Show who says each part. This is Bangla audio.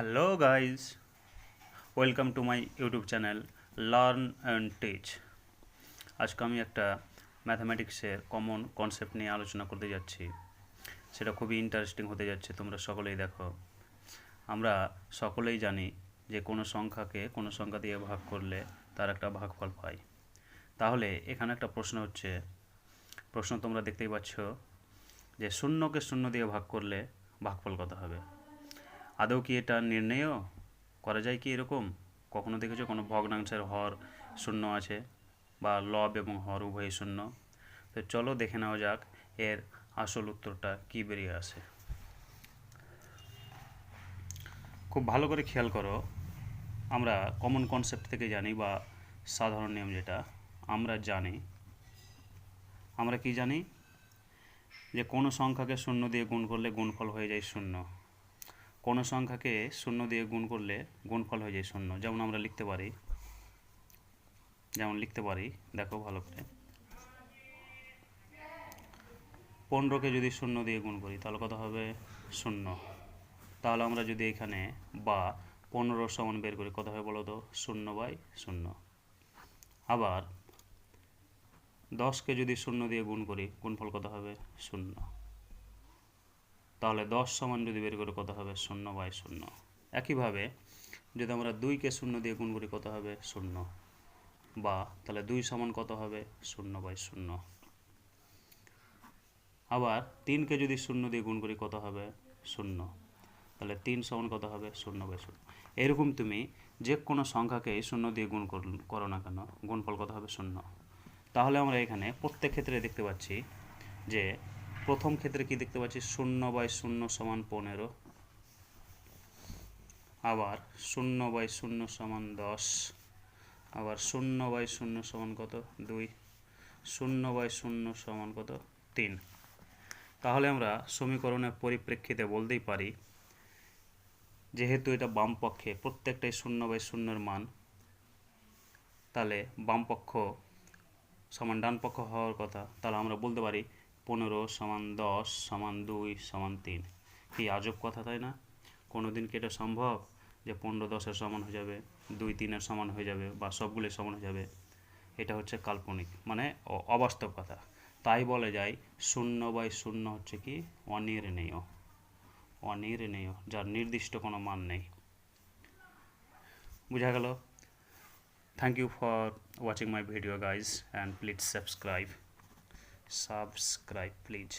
Speaker 1: Hello guys, welcome to my YouTube channel learn and teach. আজকে আমি একটা ম্যাথামেটিক্সের কমন কনসেপ্ট নিয়ে আলোচনা করতে যাচ্ছি। সেটা খুবই ইন্টারেস্টিং হতে যাচ্ছে, তোমরা সকলেই দেখো। আমরা সকলেই জানি যে কোনো সংখ্যাকে কোনো সংখ্যা দিয়ে ভাগ করলে তার একটা ভাগফল পাই। তাহলে এখানে একটা প্রশ্ন তোমরা দেখতেই পাচ্ছ যে শূন্যকে শূন্য দিয়ে ভাগ করলে ভাগফল কত হবে। আদৌ কি এটা নির্ণয় করা যায় কি এরকম? কখনো দেখেছো কোনো ভগ্নাংশের হর শূন্য আছে বা লব এবং হর উভয়ই শূন্য? তো চলো দেখে নেওয়া যাক এর আসল উত্তরটা কি বেরিয়ে আসে। খুব ভালো করে খেয়াল করো, আমরা কমন কনসেপ্ট থেকে জানি বা সাধারণ নিয়ম যেটা আমরা কি জানি যে কোনো সংখ্যাকে শূন্য দিয়ে গুণ করলে গুণফল হয়ে যায় শূন্য। কোনো সংখ্যাকে শূন্য দিয়ে গুণ করলে গুণফল হয়ে যায় শূন্য। যেমন আমরা লিখতে পারি, দেখো ভালো করে, 15কে যদি শূন্য দিয়ে গুণ করি তাহলে কত হবে? শূন্য। তাহলে আমরা যদি এখানে বা 15 সমান বের করি কত হবে বলো তো? 0/0। আবার 10কে যদি শূন্য দিয়ে গুণ করি গুণফল কত হবে? শূন্য। তাহলে 10 সমান যদি বের করি কত হবে? 0/0। একইভাবে যদি আমরা 2কে শূন্য দিয়ে গুণ করি কত হবে? শূন্য। বা তাহলে 2 সমান কত হবে? 0/0। আবার 3কে যদি শূন্য দিয়ে গুণ করি কত হবে? শূন্য। তাহলে 3 সমান কত হবে? 0/0। এরকম তুমি যে কোনো সংখ্যাকে শূন্য দিয়ে গুণ করো না কেন, গুণফল কত হবে? শূন্য। তাহলে আমরা এখানে প্রত্যেক ক্ষেত্রে দেখতে পাচ্ছি যে প্রথম ক্ষেত্রে কি দেখতে পাচ্ছি? 0/0 সমান 15। আবার 0/0 সমান 10। আবার 0/0 সমান কত? 2। 0/0 সমান কত? 3। তাহলে আমরা সমীকরণের পরিপ্রেক্ষিতে বলতেই পারি, যেহেতু এটা বাম পক্ষে প্রত্যেকটাই 0/0 মান, তাহলে বাম পক্ষ সমান ডান পক্ষ হওয়ার কথা। তাহলে আমরা বলতে পারি 15 সমান 10 সমান 2 সমান 3। কি আজব কথা, তাই না? কোনো দিন কি এটা সম্ভব যে 15 10-এর সমান হয়ে যাবে, 2 3-এর সমান হয়ে যাবে, বা সবগুলোই সমান হয়ে যাবে? এটা হচ্ছে কাল্পনিক, মানে অবাস্তব কথা। তাই বলা যায় 0/0 হচ্ছে কি? অনির্ণেয়, যার নির্দিষ্ট কোনো মান নেই। বুঝা গেল? Thank you for watching my video guys, and please subscribe please.